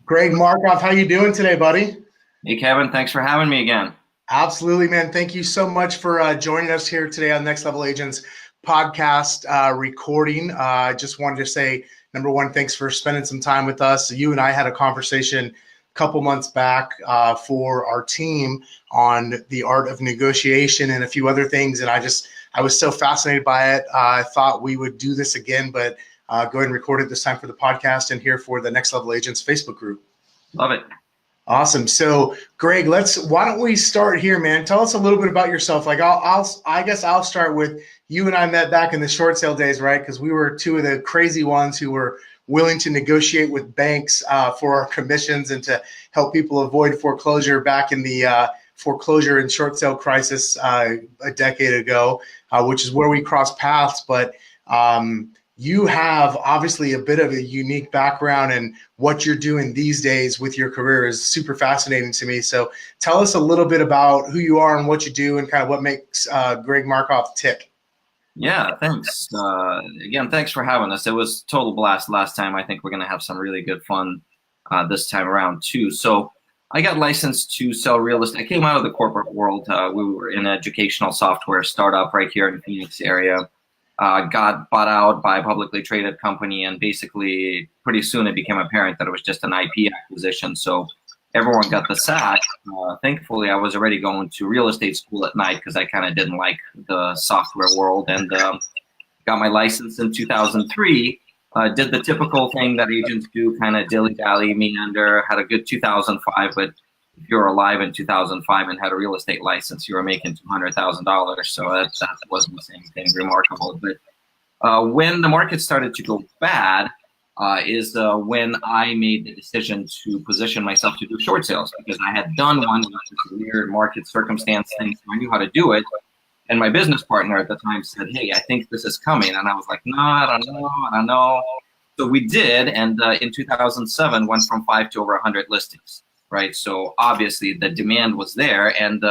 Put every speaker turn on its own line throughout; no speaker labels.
Greg Markov, how you doing today, buddy?
Hey, Kevin, thanks for having me again.
Absolutely, man. Thank you so much for joining us here today on Next Level Agents podcast recording. I just wanted to say, number one, thanks for spending some time with us. You and I had a conversation a couple months back for our team on the art of negotiation and a few other things. And I was so fascinated by it. I thought we would do this again, but go ahead and record it this time for the podcast and here for the Next Level Agents Facebook group.
Love it.
Awesome. So, Greg, why don't we start here, man? Tell us a little bit about yourself. I guess I'll start with you and I met back in the short sale days, right? Because we were two of the crazy ones who were willing to negotiate with banks for our commissions and to help people avoid foreclosure back in the foreclosure and short sale crisis a decade ago, which is where we crossed paths. But you have obviously a bit of a unique background, and what you're doing these days with your career is super fascinating to me. So tell us a little bit about who you are and what you do and kind of what makes Greg Markov tick.
Yeah, thanks. Again, thanks for having us. It was total blast last time. I think we're going to have some really good fun this time around too. So I got licensed to sell real estate. I came out of the corporate world. We were in an educational software startup right here in the Phoenix area. Got bought out by a publicly traded company, and basically pretty soon it became apparent that it was just an IP acquisition. So everyone got the sack. Thankfully, I was already going to real estate school at night because I kind of didn't like the software world, and got my license in 2003. Did the typical thing that agents do, kind of dilly-dally, meander, had a good 2005, but if you were alive in 2005 and had a real estate license, you were making $200,000. So that wasn't the same thing remarkable. But when the market started to go bad is when I made the decision to position myself to do short sales, because I had done one with this weird market circumstance thing, so I knew how to do it. And my business partner at the time said, "Hey, I think this is coming." And I was like, "No, I don't know. So we did, and in 2007, went from 5 to over 100 listings. Right, so obviously the demand was there, and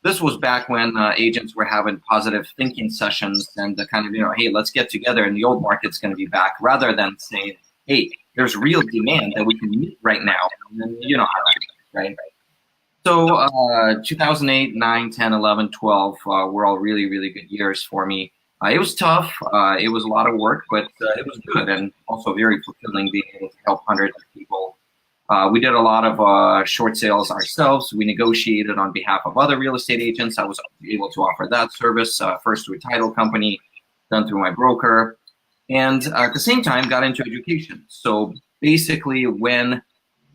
this was back when agents were having positive thinking sessions and the kind of, hey, let's get together and the old market's going to be back, rather than saying, hey, there's real demand that we can meet right now. And then you know how that is, right? So 2008, 9, 10, 11, 12 were all really, really good years for me. It was tough. It was a lot of work, but it was good, and also very fulfilling being able to help hundreds of people. We did a lot of short sales ourselves. We negotiated on behalf of other real estate agents. I was able to offer that service, first through a title company, then through my broker, and at the same time got into education. So basically when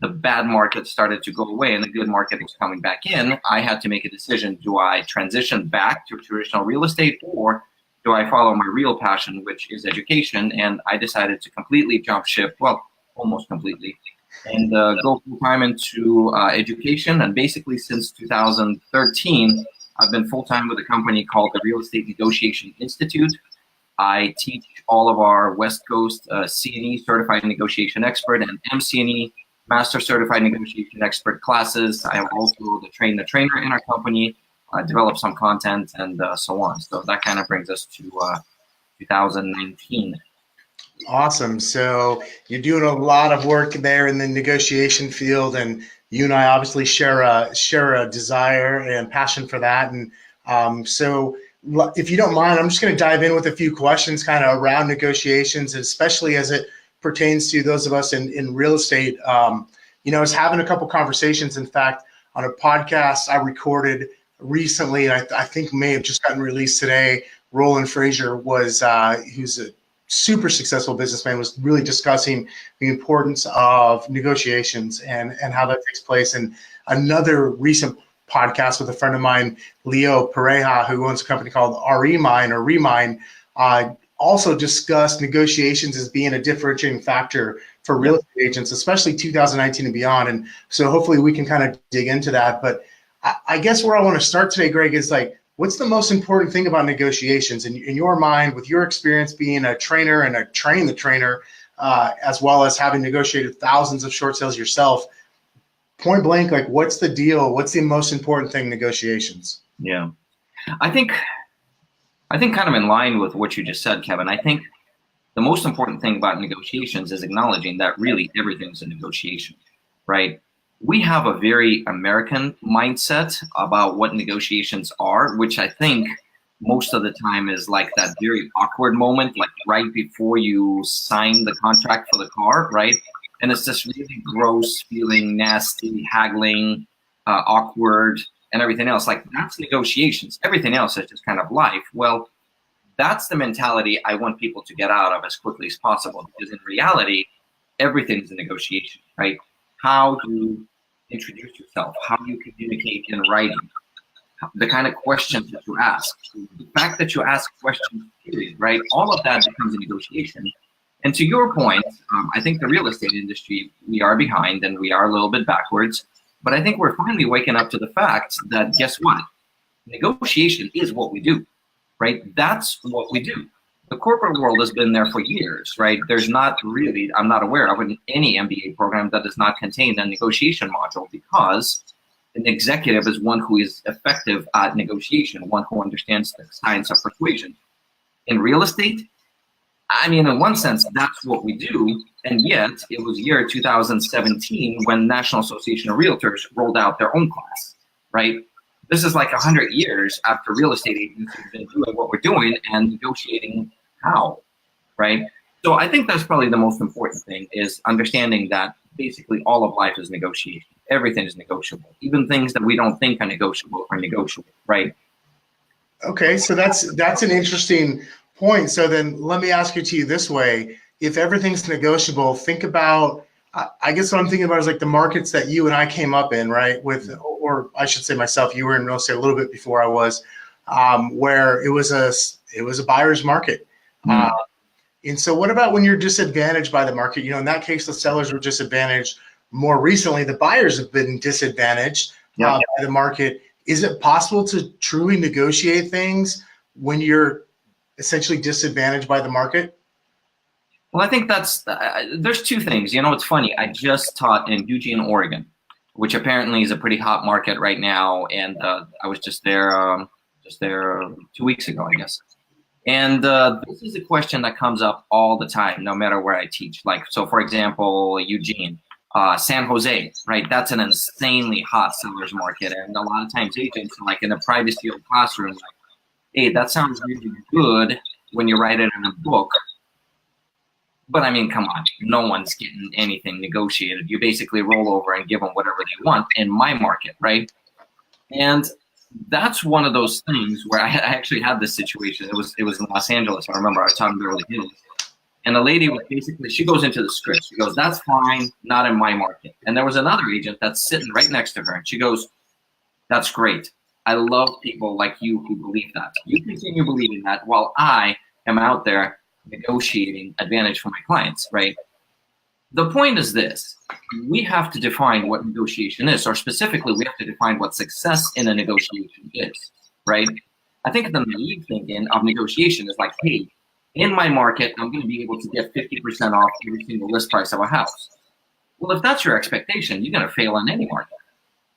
the bad market started to go away and the good market was coming back in, I had to make a decision. Do I transition back to traditional real estate, or do I follow my real passion, which is education? And I decided to completely jump ship, well, almost completely, and go full time into education. And basically since 2013, I've been full time with a company called the Real Estate Negotiation Institute. I teach all of our West Coast CNE, Certified Negotiation Expert, and MCNE, Master Certified Negotiation Expert classes. I am also the trainer in our company, develop some content, and so on. So that kind of brings us to 2019.
Awesome. So you're doing a lot of work there in the negotiation field, and you and I obviously share a desire and passion for that. And so if you don't mind, I'm just going to dive in with a few questions kind of around negotiations, especially as it pertains to those of us in real estate. I was having a couple conversations, in fact, on a podcast I recorded recently, and I think may have just gotten released today. Roland Frazier was, who's a super successful businessman, was really discussing the importance of negotiations and how that takes place. And another recent podcast with a friend of mine, Leo Pareja, who owns a company called RENI, also discussed negotiations as being a differentiating factor for real estate agents, especially 2019 and beyond. And so hopefully we can kind of dig into that. But I guess where I want to start today, Greg, is what's the most important thing about negotiations in your mind, with your experience being a trainer and training the trainer, as well as having negotiated thousands of short sales yourself? Point blank, what's the deal? What's the most important thing in negotiations?
Yeah, I think kind of in line with what you just said, Kevin, I think the most important thing about negotiations is acknowledging that really everything's a negotiation. right? We have a very American mindset about what negotiations are, which I think most of the time is like that very awkward moment, like right before you sign the contract for the car, right? And it's this really gross feeling, nasty, haggling, awkward, and everything else. Like, that's negotiations. Everything else is just kind of life. Well, that's the mentality I want people to get out of as quickly as possible, because in reality, everything is a negotiation, right? How you introduce yourself, how you communicate in writing, the kind of questions that you ask, the fact that you ask questions, period, right? All of that becomes a negotiation. And to your point, I think the real estate industry, we are behind and we are a little bit backwards, but I think we're finally waking up to the fact that, guess what? Negotiation is what we do, right? That's what we do. The corporate world has been there for years, right? There's not really, I'm not aware of any MBA program that does not contain a negotiation module, because an executive is one who is effective at negotiation, one who understands the science of persuasion. In real estate, I mean, in one sense, that's what we do. And yet it was year 2017 when National Association of Realtors rolled out their own class, right? This is like 100 years after real estate agents have been doing what we're doing and negotiating how, right? So I think that's probably the most important thing, is understanding that basically all of life is negotiation. Everything is negotiable. Even things that we don't think are negotiable, right?
Okay, so that's an interesting point. So then let me ask you this way. If everything's negotiable, think about, I guess what I'm thinking about is like the markets that you and I came up in, right? With, or I should say myself, you were in real estate a little bit before I was, where it was a buyer's market. And so what about when you're disadvantaged by the market? You know, in that case, the sellers were disadvantaged. More recently, the buyers have been disadvantaged by the market. Is it possible to truly negotiate things when you're essentially disadvantaged by the market?
Well, I think that's, there's two things. You know, it's funny. I just taught in Eugene, Oregon, which apparently is a pretty hot market right now. And I was just there 2 weeks ago, I guess. And this is a question that comes up all the time, no matter where I teach. Like, so for example, Eugene, San Jose, right? That's an insanely hot seller's market. And a lot of times agents, like in a privacy of classroom, like, hey, that sounds really good when you write it in a book. But I mean, come on, no one's getting anything negotiated. You basically roll over and give them whatever they want in my market, right? And that's one of those things where I actually had this situation. It was in Los Angeles. I remember I was talking to Beverly Hills. And the lady was basically, she goes into the script. She goes, that's fine, not in my market. And there was another agent that's sitting right next to her. And she goes, that's great. I love people like you who believe that. You continue believing that while I am out there negotiating advantage for my clients, right? The point is this: we have to define what negotiation is, or specifically, we have to define what success in a negotiation is, right? I think the naive thinking of negotiation is like, hey, in my market, I'm going to be able to get 50% off every single list price of a house. Well, if that's your expectation, you're going to fail in any market,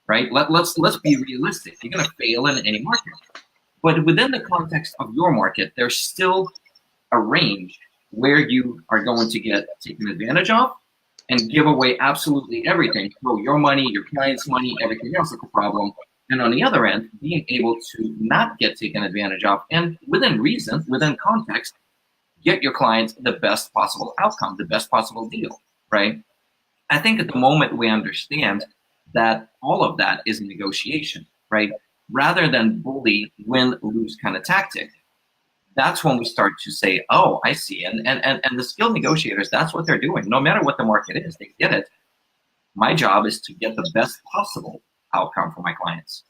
right? Let's be realistic. You're going to fail in any market. But within the context of your market, there's still a range where you are going to get taken advantage of and give away absolutely everything. So your money, your client's money, everything else is a problem. And on the other end, being able to not get taken advantage of and within reason, within context, get your clients the best possible outcome, the best possible deal, right? I think at the moment we understand that all of that is a negotiation, right? Rather than bully, win, lose kind of tactic. That's when we start to say, oh, I see. And the skilled negotiators, that's what they're doing. No matter what the market is, they get it. My job is to get the best possible outcome for my clients.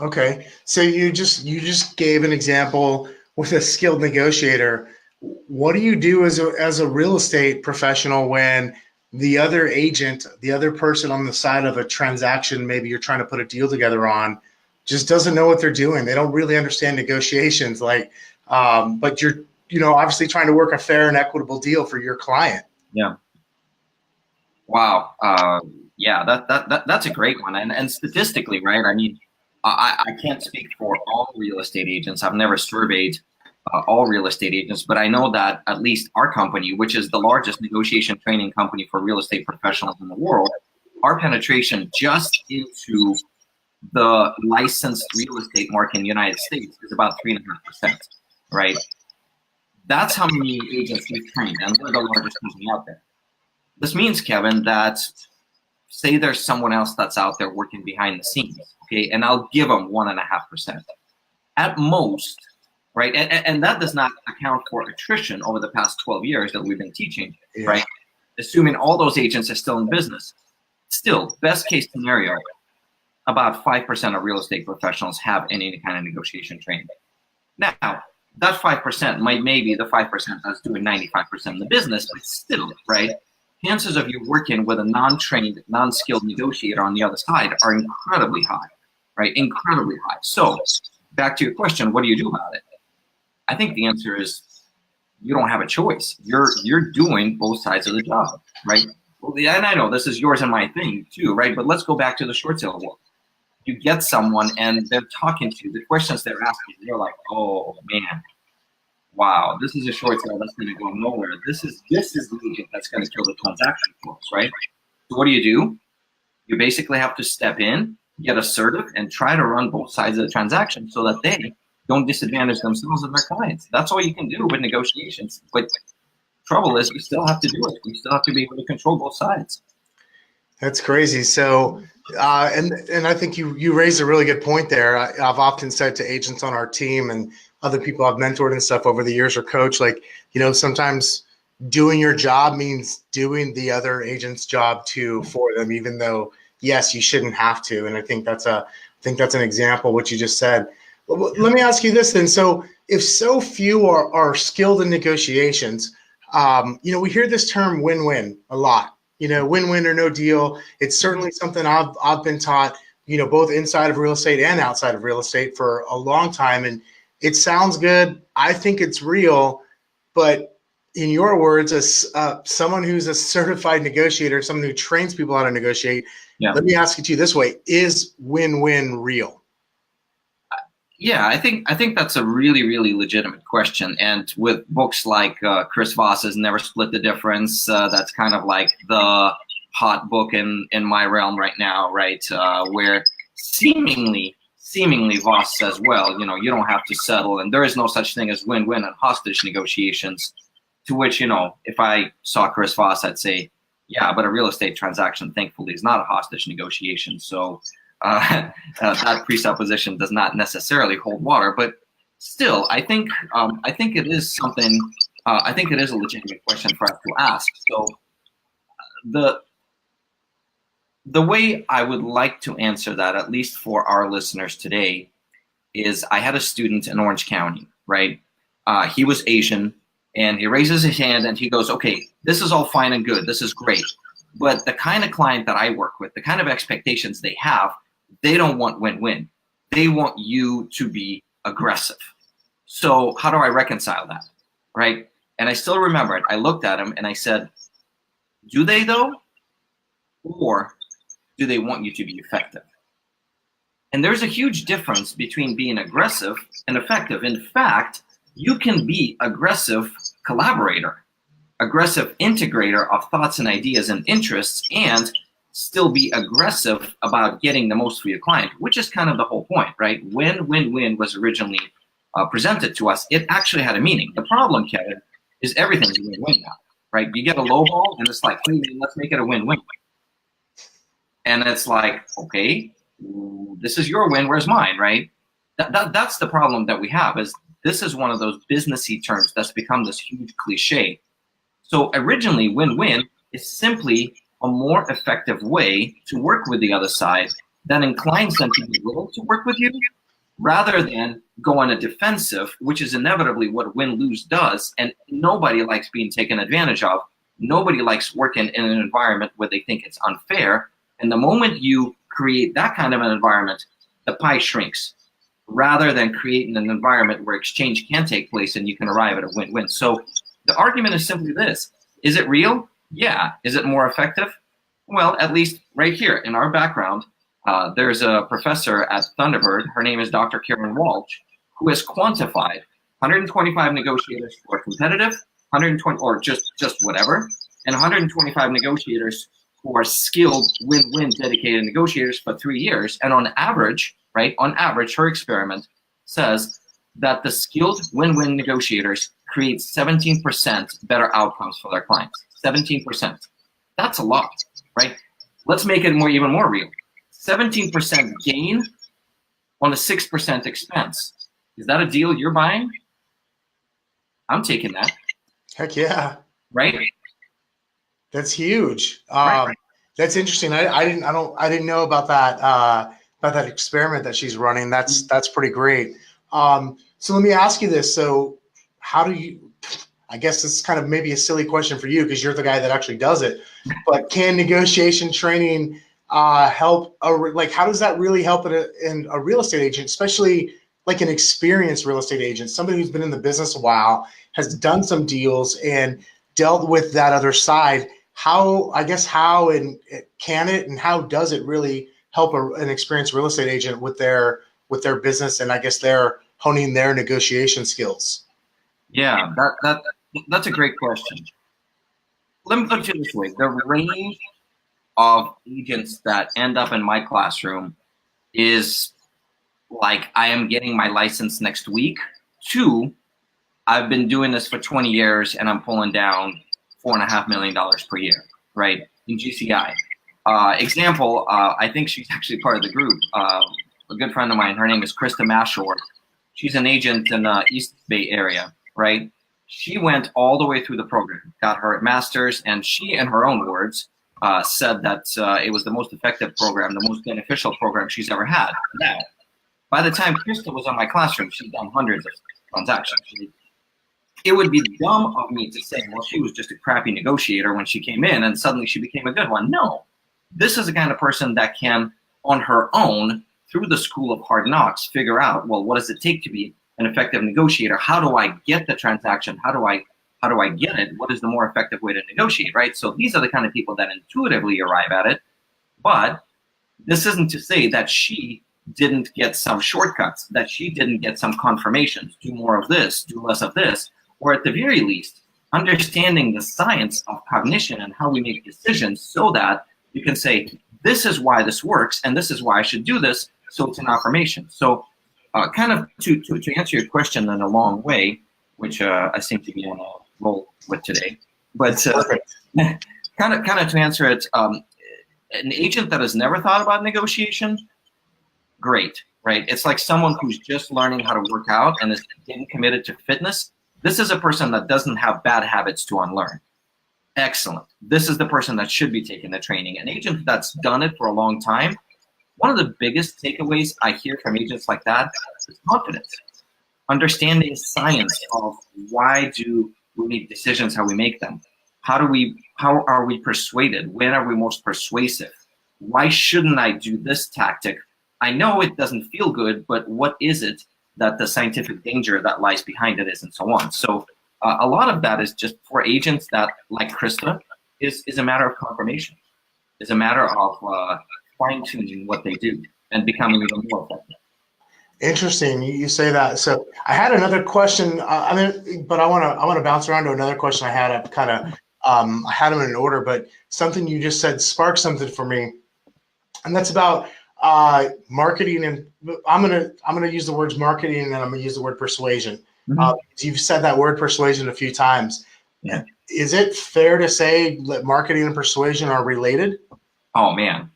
Okay. So you just gave an example with a skilled negotiator. What do you do as a real estate professional when the other agent, the other person on the side of a transaction, maybe you're trying to put a deal together on, just doesn't know what they're doing? They don't really understand negotiations. Like, but you're, obviously trying to work a fair and equitable deal for your client.
Yeah. Wow. Yeah, that's a great one. And statistically, right? I mean, I can't speak for all real estate agents. I've never surveyed all real estate agents, but I know that at least our company, which is the largest negotiation training company for real estate professionals in the world, our penetration just into the licensed real estate market in the United States is about 3.5%, right? That's how many agents we've trained, and we're the largest company out there. This means, Kevin, that say there's someone else that's out there working behind the scenes, okay, and I'll give them 1.5% at most, right? And that does not account for attrition over the past 12 years that we've been teaching, right? Assuming all those agents are still in business. Still, best case scenario, about 5% of real estate professionals have any kind of negotiation training. Now, that 5% might maybe the 5% that's doing 95% of the business, but still, right? Chances of you working with a non-trained, non-skilled negotiator on the other side are incredibly high, right? Incredibly high. So back to your question, what do you do about it? I think the answer is you don't have a choice. You're doing both sides of the job, right? Well, and I know this is yours and my thing too, right? But let's go back to the short sale world. You get someone and they're talking to you, the questions they're asking, you're like, oh man, wow, this is a short sale that's going to go nowhere. This is the agent that's going to kill the transaction for us, right? So what do? You basically have to step in, get assertive, and try to run both sides of the transaction so that they don't disadvantage themselves and their clients. That's all you can do with negotiations. But trouble is, you still have to do it. You still have to be able to control both sides.
That's crazy. So, and I think you raised a really good point there. I've often said to agents on our team and other people I've mentored and stuff over the years or coached, like, sometimes doing your job means doing the other agent's job too for them, even though, yes, you shouldn't have to. And I think that's an example what you just said. Let me ask you this then. So if so few are skilled in negotiations, we hear this term win-win a lot. Win-win or no deal. It's certainly something I've been taught, both inside of real estate and outside of real estate for a long time. And it sounds good. I think it's real. But in your words, as someone who's a certified negotiator, someone who trains people how to negotiate, let me ask it to you this way: is win-win real?
Yeah, I think that's a really, really legitimate question. And with books like Chris Voss's Never Split the Difference, that's kind of like the hot book in my realm right now, right? Where seemingly Voss says, well, you don't have to settle, and there is no such thing as win-win and hostage negotiations. To which, if I saw Chris Voss, I'd say, yeah, but a real estate transaction, thankfully, is not a hostage negotiation. So that presupposition does not necessarily hold water, but still, I think it is something. I think it is a legitimate question for us to ask. So the way I would like to answer that, at least for our listeners today, is I had a student in Orange County, right? He was Asian, and he raises his hand and he goes, "Okay, this is all fine and good. This is great, but the kind of client that I work with, the kind of expectations they have." They don't want win-win. They want you to be aggressive. So how do I reconcile that, right? And I still remember it. I looked at him and I said, do they though? Or do they want you to be effective? And there's a huge difference between being aggressive and effective. In fact, you can be aggressive collaborator, aggressive integrator of thoughts and ideas and interests, and still be aggressive about getting the most for your client, which is kind of the whole point, right? When win-win was originally presented to us, it actually had a meaning. The problem, Kevin, is everything's a win-win now, right? You get a low ball and it's like, hey, let's make it a win-win. And it's like, okay, this is your win, where's mine, right? That's the problem that we have, is this is one of those businessy terms that's become this huge cliche. So originally, win-win is simply a more effective way to work with the other side that inclines them to be willing to work with you, rather than go on a defensive, which is inevitably what win-lose does. And nobody likes being taken advantage of. Nobody likes working in an environment where they think it's unfair. And the moment you create that kind of an environment, the pie shrinks, rather than creating an environment where exchange can take place and you can arrive at a win-win. So the argument is simply this: is it real? Yeah. Is it more effective? Well, at least right here in our background, there's a professor at Thunderbird. Her name is Dr. Karen Walsh, who has quantified 125 negotiators who are competitive, 120 or just whatever, and 125 negotiators for skilled win-win dedicated negotiators for 3 years. And on average, right, on average, her experiment says that the skilled win-win negotiators create 17% better outcomes for their clients. 17%. That's a lot, right? Let's make it even more real. 17% gain on a 6% expense. Is that a deal you're buying? I'm taking that.
Heck yeah.
Right?
That's huge.
Right.
That's interesting. I didn't know about that experiment that she's running. That's pretty great. So let me ask you this. So how do you, I guess this is kind of maybe a silly question for you because you're the guy that actually does it, but can negotiation training help, like how does that really help in a real estate agent, especially like an experienced real estate agent, somebody who's been in the business a while, has done some deals and dealt with that other side? How and can it and how does it really help an experienced real estate agent with their business, and I guess they're honing their negotiation skills?
Yeah, that's a great question. Let me put it this way. The range of agents that end up in my classroom is like, I am getting my license next week, to I've been doing this for 20 years and I'm pulling down $4.5 million per year, right, in GCI. Example, I think she's actually part of the group. A good friend of mine, her name is Krista Mashore. She's an agent in the East Bay area, right? She went all the way through the program, got her master's, and she, in her own words, said that it was the most effective program, the most beneficial program she's ever had. Now, by the time Krista was in my classroom, she'd done hundreds of transactions. It would be dumb of me to say, well, she was just a crappy negotiator when she came in and suddenly she became a good one. No, this is the kind of person that can, on her own, through the school of hard knocks, figure out, well, what does it take to be an effective negotiator? How do I get the transaction? How do I get it? What is the more effective way to negotiate, right? So these are the kind of people that intuitively arrive at it. But this isn't to say that she didn't get some shortcuts, that she didn't get some confirmations, do more of this, do less of this, or at the very least, understanding the science of cognition and how we make decisions so that you can say, this is why this works, and this is why I should do this, so it's an affirmation. So kind of to answer your question in a long way, which I seem to be on a roll with today, but kind of to answer it, an agent that has never thought about negotiation, great, right? It's like someone who's just learning how to work out and is getting committed to fitness. This is a person that doesn't have bad habits to unlearn. Excellent. This is the person that should be taking the training. An agent that's done it for a long time, one of the biggest takeaways I hear from agents like that is confidence. Understanding science of why do we make decisions, how we make them. How are we persuaded? When are we most persuasive? Why shouldn't I do this tactic? I know it doesn't feel good, but what is it that the scientific danger that lies behind it is, and so on. So a lot of that is just for agents that, like Krista, is a matter of confirmation. It's a matter of fine-tuning what they do and becoming even more effective.
Interesting. You say that. So I had another question. But I want to bounce around to another question I had. I had them in order, but something you just said sparked something for me, and that's about marketing. And I'm gonna use the words marketing, and I'm gonna use the word persuasion. Mm-hmm. You've said that word persuasion a few times.
Yeah.
Is it fair to say that marketing and persuasion are related?
Oh man,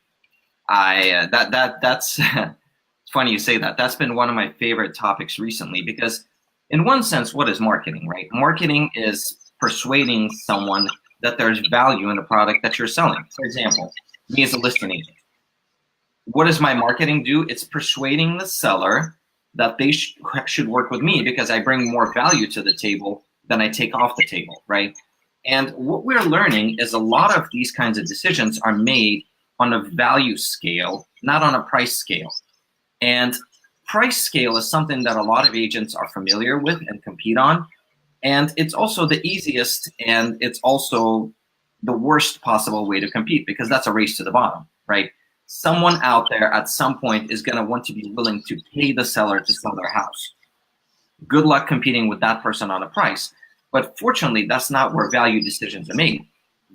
that's it's funny you say that. That's been one of my favorite topics recently because, in one sense, what is marketing, right? Marketing is persuading someone that there's value in the product that you're selling. For example, me as a listing agent, what does my marketing do? It's persuading the seller that they should work with me because I bring more value to the table than I take off the table, right? And what we're learning is a lot of these kinds of decisions are made on a value scale, not on a price scale. And price scale is something that a lot of agents are familiar with and compete on. And it's also the easiest, and it's also the worst possible way to compete because that's a race to the bottom, right? Someone out there at some point is going to want to be willing to pay the seller to sell their house. Good luck competing with that person on a price. But fortunately, that's not where value decisions are made.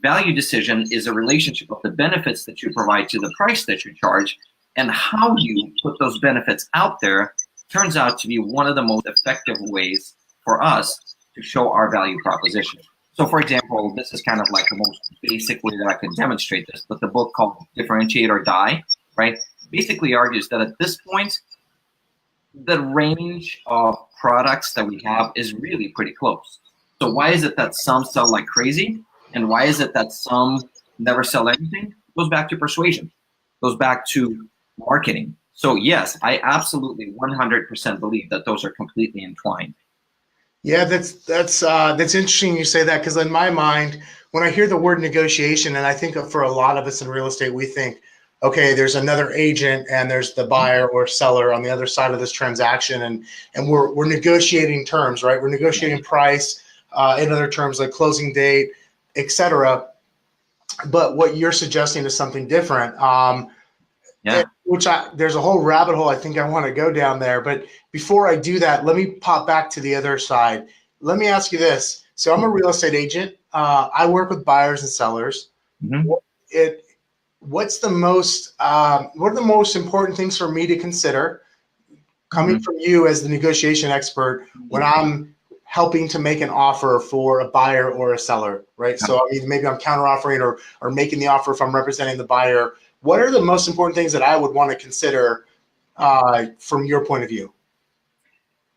Value decision is a relationship of the benefits that you provide to the price that you charge, and how you put those benefits out there turns out to be one of the most effective ways for us to show our value proposition. So for example, this is kind of like the most basic way that I can demonstrate this, but the book called Differentiate or Die, right, basically argues that at this point, the range of products that we have is really pretty close. So why is it that some sell like crazy? And why is it that some never sell anything? It goes back to persuasion. It goes back to marketing. So yes, I absolutely 100% believe that those are completely entwined.
Yeah, that's interesting you say that, because in my mind, when I hear the word negotiation, and I think for a lot of us in real estate, we think, okay, there's another agent and there's the buyer or seller on the other side of this transaction, and we're negotiating terms, right? We're negotiating price, in other terms like closing date, etc. But what you're suggesting is something different.
Yeah.
There's a whole rabbit hole I think I want to go down there. But before I do that, let me pop back to the other side. Let me ask you this. So I'm a real estate agent. I work with buyers and sellers.
Mm-hmm.
What are the most important things for me to consider coming from you as the negotiation expert when I'm helping to make an offer for a buyer or a seller, right? So I mean, maybe I'm counter offering or making the offer if I'm representing the buyer. What are the most important things that I would want to consider from your point of view?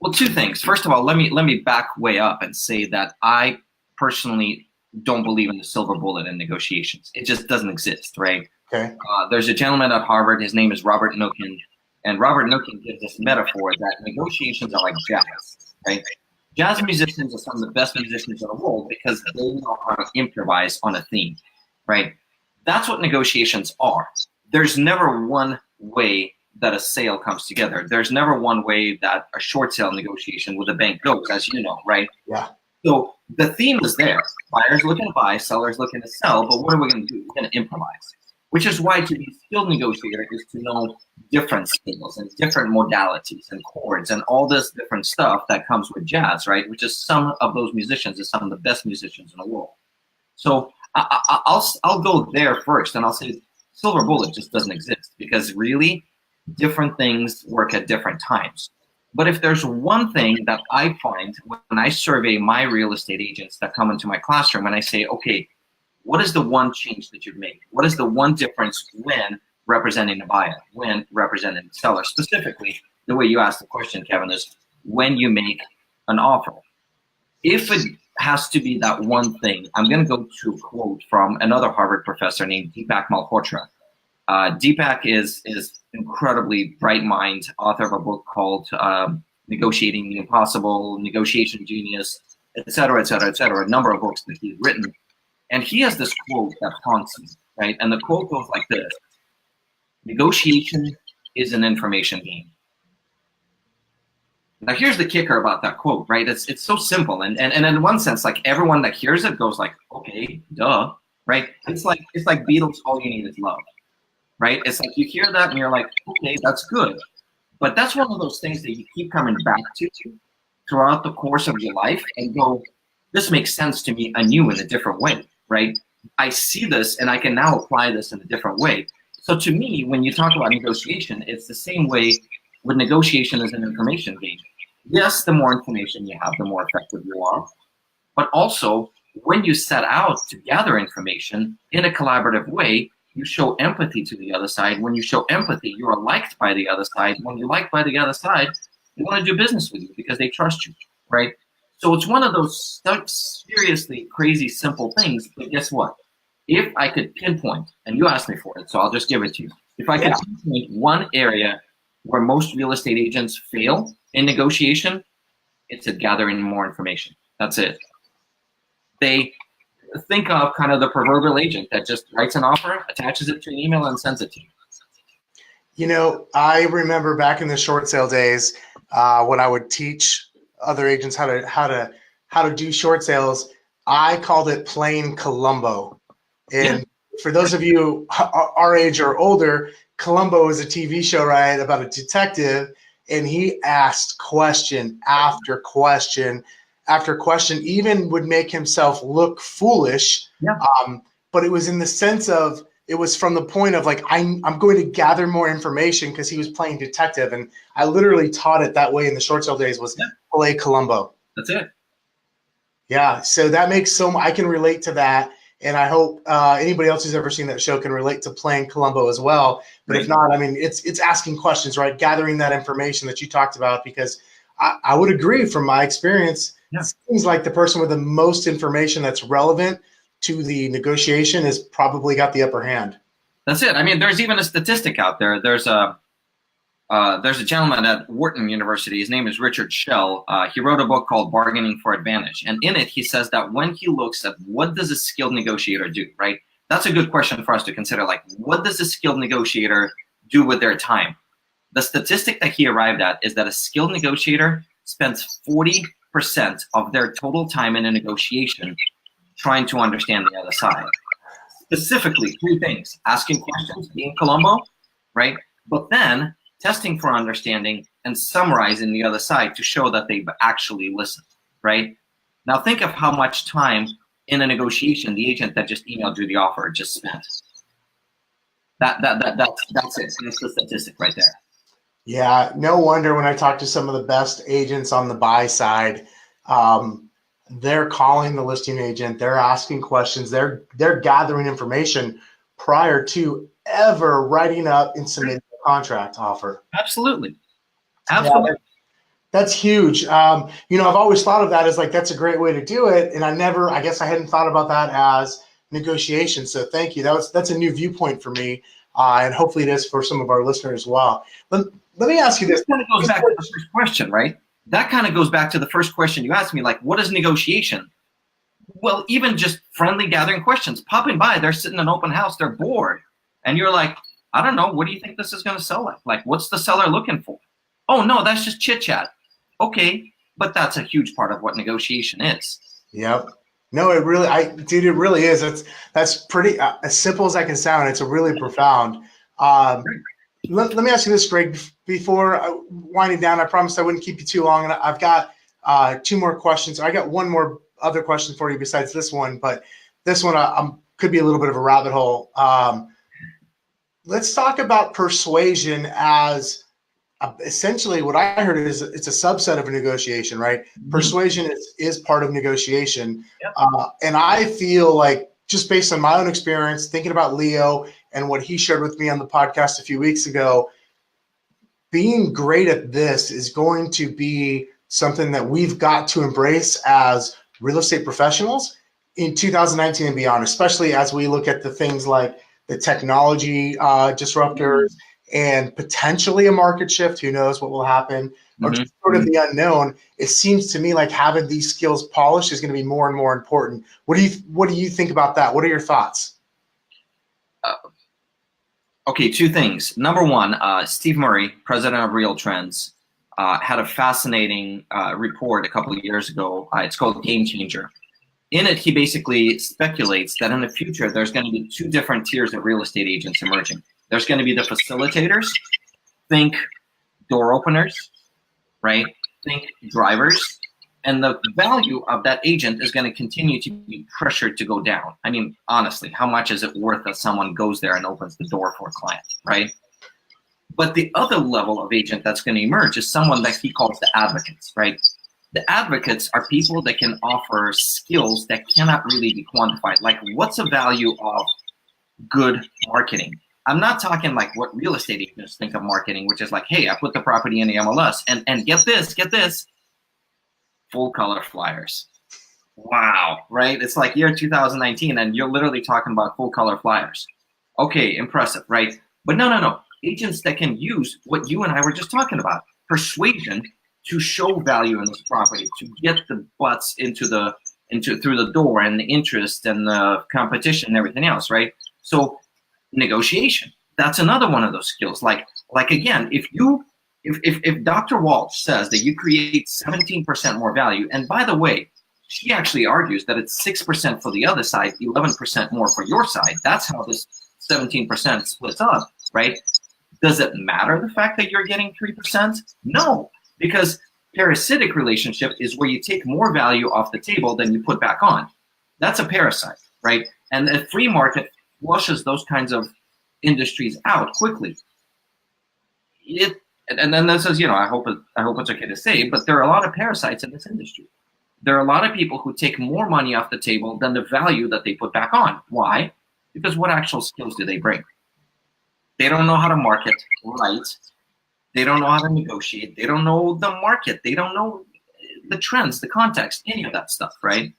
Well, two things. First of all, let me back way up and say that I personally don't believe in the silver bullet in negotiations. It just doesn't exist, right?
Okay.
There's a gentleman at Harvard. His name is Robert Noken, and Robert Noken gives this metaphor that negotiations are like jazz, right? Jazz musicians are some of the best musicians in the world because they know how to improvise on a theme, right? That's what negotiations are. There's never one way that a sale comes together. There's never one way that a short sale negotiation with a bank goes, as you know, right?
Yeah.
So the theme is there. Buyers looking to buy, sellers looking to sell, but what are we going to do? We're going to improvise, which is why to be a skilled negotiator is to know different skills and different modalities and chords and all this different stuff that comes with jazz, right? Which is some of those musicians is some of the best musicians in the world. So I'll go there first, and I'll say silver bullet just doesn't exist because really different things work at different times. But if there's one thing that I find when I survey my real estate agents that come into my classroom and I say, okay, what is the one change that you've made? What is the one difference when representing a buyer, when representing the seller? Specifically, the way you asked the question, Kevin, is when you make an offer. If it has to be that one thing, I'm going to go to a quote from another Harvard professor named Deepak Malhotra. Deepak is incredibly bright mind, author of a book called Negotiating the Impossible, Negotiation Genius, et cetera, et cetera, et cetera, a number of books that he's written. And he has this quote that haunts me, right? And the quote goes like this: negotiation is an information game. Now, here's the kicker about that quote, right? It's so simple. And in one sense, like everyone that hears it goes like, okay, duh, right? It's like Beatles, all you need is love, right? It's like you hear that and you're like, okay, that's good. But that's one of those things that you keep coming back to throughout the course of your life and go, this makes sense to me anew in a different way, right? I see this and I can now apply this in a different way. So to me, when you talk about negotiation, it's the same way with negotiation as an information game. Yes, the more information you have, the more effective you are. But also, when you set out to gather information in a collaborative way, you show empathy to the other side. When you show empathy, you are liked by the other side. When you're liked by the other side, they want to do business with you because they trust you, right? So it's one of those seriously crazy simple things. But guess what? If I could pinpoint, and you asked me for it, so I'll just give it to you. If I could pinpoint one area where most real estate agents fail in negotiation, it's at gathering more information. That's it. They think of kind of the proverbial agent that just writes an offer, attaches it to an email, and sends it to you.
You know, I remember back in the short sale days when I would teach other agents how to do short sales. I called it playing Columbo. And for those of you our age or older, Columbo is a TV show, right, about a detective, and he asked question after question after question, even would make himself look foolish but it was in the sense of, it was from the point of like, I'm going to gather more information because he was playing detective. And I literally taught it that way in the short sale days was play Columbo.
That's it.
Yeah. So that makes I can relate to that. And I hope anybody else who's ever seen that show can relate to playing Columbo as well. But if not, I mean, it's asking questions, right? Gathering that information that you talked about, because I would agree from my experience, it seems like the person with the most information that's relevant to the negotiation has probably got the upper hand.
That's it. I mean, there's even a statistic out there. There's a gentleman at Wharton University. His name is Richard Schell. He wrote a book called Bargaining for Advantage. And in it, he says that when he looks at what does a skilled negotiator do, right? That's a good question for us to consider. Like, what does a skilled negotiator do with their time? The statistic that he arrived at is that a skilled negotiator spends 40% of their total time in a negotiation trying to understand the other side. Specifically, 3 things: asking questions, being Columbo, right? But then testing for understanding and summarizing the other side to show that they've actually listened, right? Now think of how much time in a negotiation the agent that just emailed you the offer just spent. That's it. That's the statistic right there.
Yeah, no wonder when I talk to some of the best agents on the buy side, they're calling the listing agent, they're asking questions, they're gathering information prior to ever writing up and submitting a contract offer.
Absolutely.
Yeah, that's huge. I've always thought of that as like, that's a great way to do it. And I guess I hadn't thought about that as negotiation. So thank you. That's a new viewpoint for me. And hopefully it is for some of our listeners as well. Let me ask you this.
That kind of goes back to the first question, right? That kind of goes back to the first question you asked me, like, what is negotiation? Well, even just friendly gathering questions, popping by, they're sitting in an open house, they're bored. And you're like, I don't know, what do you think this is going to sell like? Like, what's the seller looking for? Oh, no, that's just chit chat. Okay, but that's a huge part of what negotiation is.
Yep. No, it really is. That's pretty as simple as I can sound. It's a really profound. Let me ask you this, Greg, before winding down. I promised I wouldn't keep you too long, and I've got 2 more questions. I got one more other question for you besides this one, but this one could be a little bit of a rabbit hole. Let's talk about persuasion as essentially what I heard is it's a subset of a negotiation, right? Mm-hmm. Persuasion is part of negotiation. Yep. And I feel like, just based on my own experience, thinking about Leo and what he shared with me on the podcast a few weeks ago, being great at this is going to be something that we've got to embrace as real estate professionals in 2019 and beyond, especially as we look at the things like the technology disruptors and potentially a market shift. Who knows what will happen, or just sort of the unknown. It seems to me like having these skills polished is going to be more and more important. What do you think about that? What are your thoughts?
Okay, 2 things. Number one, Steve Murray, president of Real Trends, had a fascinating report a couple of years ago. It's called Game Changer. In it, he basically speculates that in the future, there's going to be 2 different tiers of real estate agents emerging. There's going to be the facilitators, think door openers, right? Think drivers. And the value of that agent is going to continue to be pressured to go down. I mean, honestly, how much is it worth that someone goes there and opens the door for a client, right? But the other level of agent that's going to emerge is someone that he calls the advocates, right? The advocates are people that can offer skills that cannot really be quantified. Like, what's the value of good marketing? I'm not talking like what real estate agents think of marketing, which is like, hey, I put the property in the MLS and get this, full color flyers. Wow, right? It's like year 2019 and you're literally talking about full color flyers. Okay, impressive, right? But no. Agents that can use what you and I were just talking about, persuasion, to show value in this property, to get the butts through the door, and the interest and the competition and everything else, right? So negotiation, that's another one of those skills. Like again, if Dr. Walsh says that you create 17% more value, and by the way, she actually argues that it's 6% for the other side, 11% more for your side. That's how this 17% splits up, right? Does it matter the fact that you're getting 3%? No, because parasitic relationship is where you take more value off the table than you put back on. That's a parasite, right? And a free market flushes those kinds of industries out quickly. And then this is, I hope it's okay to say, but there are a lot of parasites in this industry. There are a lot of people who take more money off the table than the value that they put back on. Why? Because what actual skills do they bring? They don't know how to market right. They don't know how to negotiate. They don't know the market. They don't know the trends, the context, any of that stuff, right?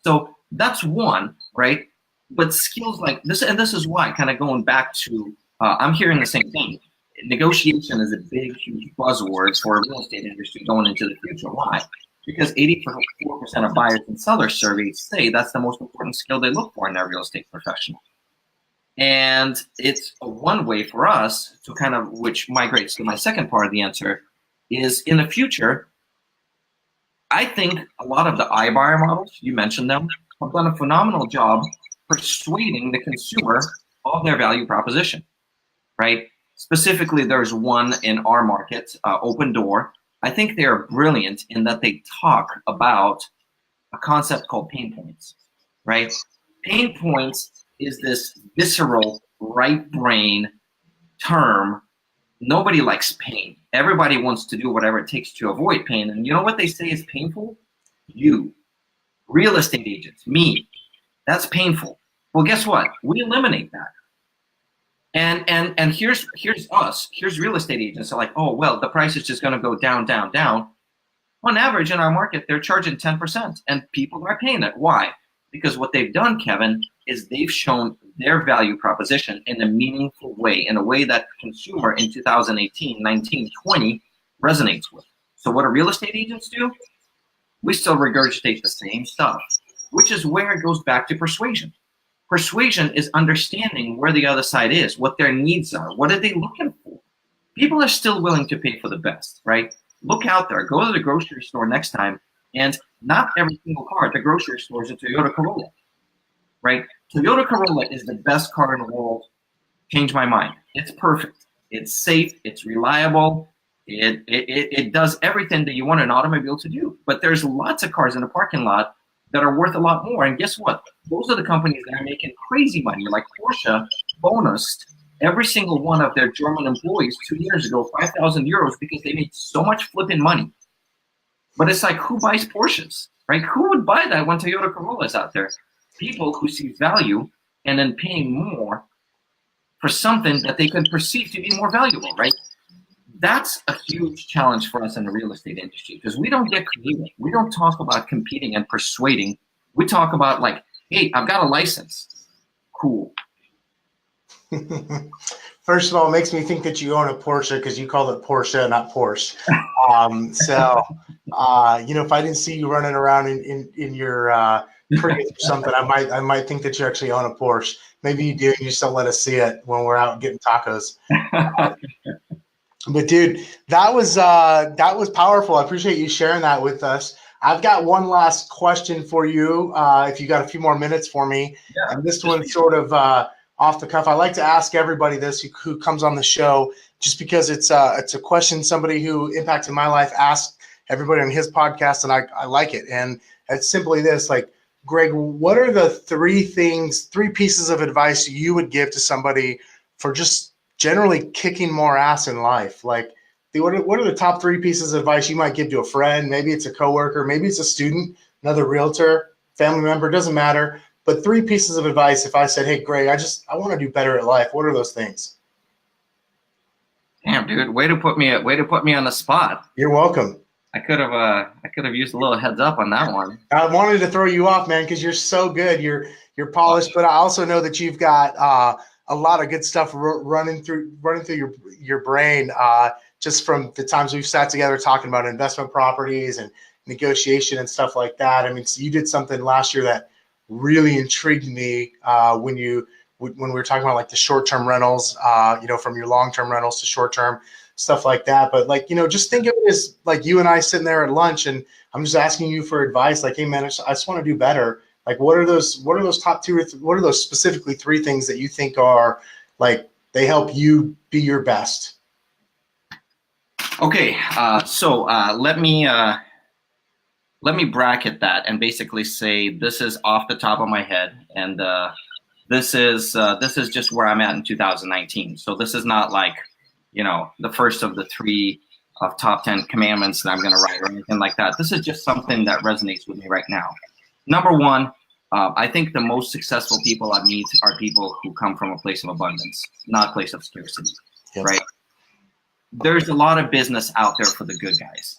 So that's one, right? But skills like this, and this is why, kind of going back to, I'm hearing the same thing. Negotiation is a big, huge buzzword for a real estate industry going into the future. Why? Because 84% of buyers and sellers surveys say that's the most important skill they look for in their real estate professional. And it's one way for us to kind of, which migrates to my second part of the answer, is in the future, I think a lot of the iBuyer models, you mentioned them, have done a phenomenal job persuading the consumer of their value proposition, right? Specifically, there's one in our market, Open Door. I think they are brilliant in that they talk about a concept called pain points, right? Pain points is this visceral right brain term. Nobody likes pain. Everybody wants to do whatever it takes to avoid pain. And you know what they say is painful? You, real estate agents, me, that's painful. Well, guess what? We eliminate that. And here's us. Here's real estate agents are like, oh, well, the price is just going to go down, down, down. On average in our market, they're charging 10%, and people are paying it. Why? Because what they've done, Kevin, is they've shown their value proposition in a meaningful way, in a way that consumer in 2018, 19, 20 resonates with. So what do real estate agents do? We still regurgitate the same stuff, which is where it goes back to persuasion. Persuasion is understanding where the other side is, what their needs are, what are they looking for. People are still willing to pay for the best, right? Look out there, go to the grocery store next time, and not every single car at the grocery store is a Toyota Corolla, right? Toyota Corolla is the best car in the world. Changed my mind. It's perfect. It's safe. It's reliable. It does everything that you want an automobile to do. But there's lots of cars in the parking lot that are worth a lot more. And guess what? Those are the companies that are making crazy money. Like Porsche bonused every single one of their German employees 2 years ago, 5,000 euros, because they made so much flipping money. But it's like, who buys Porsches, right? Who would buy that when Toyota Corolla is out there? People who see value and then paying more for something that they can perceive to be more valuable, right? That's a huge challenge for us in the real estate industry because we don't get creative. We don't talk about competing and persuading. We talk about like, hey, I've got a license. Cool.
First of all, it makes me think that you own a Porsche because you called it Porsche, not Porsche. If I didn't see you running around in your Prius or something, I might think that you actually own a Porsche. Maybe you do. You just don't let us see it when we're out getting tacos. But dude, that was powerful. I appreciate you sharing that with us. I've got one last question for you. If you got a few more minutes for me,
yeah,
and this one's sort of off the cuff. I like to ask everybody this who comes on the show, just because it's a question somebody who impacted my life asked everybody on his podcast, and I like it. And it's simply this: like, Greg, what are the three pieces of advice you would give to somebody for just generally kicking more ass in life? Like, what are the top three pieces of advice you might give to a friend? Maybe it's a coworker, maybe it's a student, another realtor, family member, doesn't matter. But three pieces of advice. If I said, hey, Greg, I want to do better at life, what are those things?
Damn, dude, way to put me on the spot.
You're welcome.
I could have used a little heads up on that one.
I wanted to throw you off, man, because you're so good. You're polished, but I also know that you've got a lot of good stuff running through your brain just from the times we've sat together talking about investment properties and negotiation and stuff like that. I mean, so you did something last year that really intrigued me when we were talking about like the short-term rentals, from your long-term rentals to short-term, stuff like that. But like, just think of it as like you and I sitting there at lunch and I'm just asking you for advice. Like, hey man, I just want to do better. Like, what are those top two, what are those specifically three things that you think are like, they help you be your best?
Okay. So let me bracket that and basically say this is off the top of my head. And this is just where I'm at in 2019. So this is not like, you know, the first of the 3 of top 10 commandments that I'm going to write or anything like that. This is just something that resonates with me right now. Number one, I think the most successful people I meet are people who come from a place of abundance, not a place of scarcity, right? There's a lot of business out there for the good guys.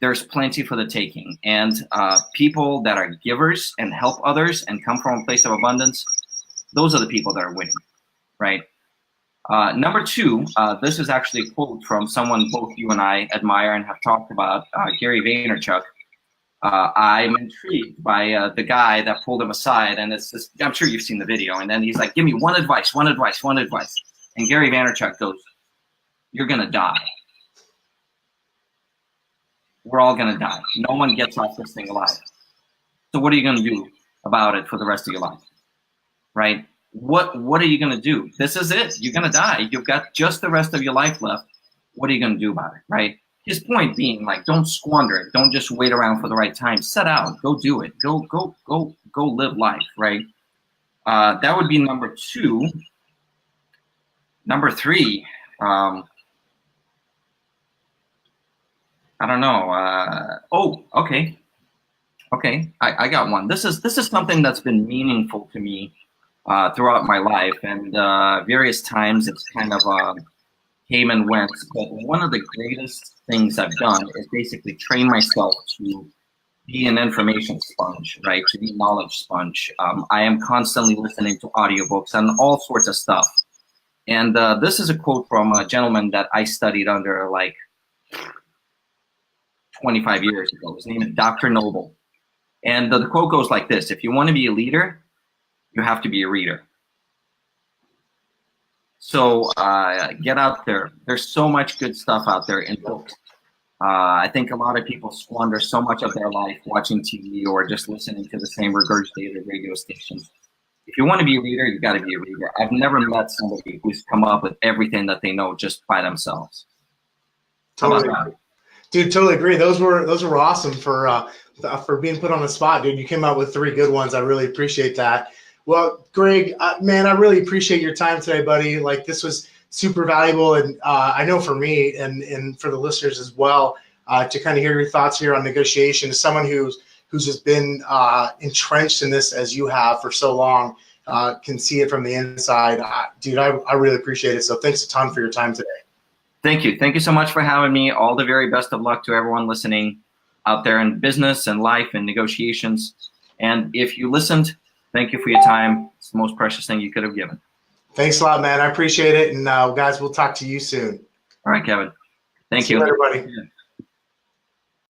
There's plenty for the taking. And people that are givers and help others and come from a place of abundance, those are the people that are winning, right? Number 2, this is actually a quote from someone both you and I admire and have talked about, Gary Vaynerchuk. I'm intrigued by the guy that pulled him aside, and it's just, I'm sure you've seen the video, and then he's like, give me one advice. And Gary Vaynerchuk goes, you're gonna die. We're all gonna die. No one gets off this thing alive. So what are you gonna do about it for the rest of your life, right? What are you gonna do? This is it, you're gonna die. You've got just the rest of your life left. What are you gonna do about it, right? His point being, like, don't squander it. Don't just wait around for the right time. Set out. Go do it. Go live life, right? That would be number 2. Number 3, I don't know. Oh, okay. I got one. This is something that's been meaningful to me throughout my life, and various times it's kind of came and went. But one of the greatest things I've done is basically train myself to be an information sponge, right? To be a knowledge sponge. I am constantly listening to audiobooks and all sorts of stuff. And this is a quote from a gentleman that I studied under like 25 years ago. His name is Dr. Noble. And the quote goes like this: if you want to be a leader, you have to be a reader. So get out there. There's so much good stuff out there in books. I think a lot of people squander so much of their life watching TV or just listening to the same regurgitated radio stations. If you want to be a reader, you got to be a reader. I've never met somebody who's come up with everything that they know just by themselves.
Totally, dude. Totally agree. Those were awesome for being put on the spot, dude. You came out with 3 good ones. I really appreciate that. Well, Greg, man, I really appreciate your time today, buddy. Like, this was super valuable, and I know for me and for the listeners as well, to kind of hear your thoughts here on negotiation. As someone who's just been entrenched in this as you have for so long, can see it from the inside. Dude, I really appreciate it. So thanks a ton for your time today.
Thank you. Thank you so much for having me. All the very best of luck to everyone listening out there in business and life and negotiations. And if you listened, thank you for your time. It's the most precious thing you could have given.
Thanks a lot, man. I appreciate it. And guys, we'll talk to you soon.
All right, Kevin. Thank
See
you.
you later, buddy.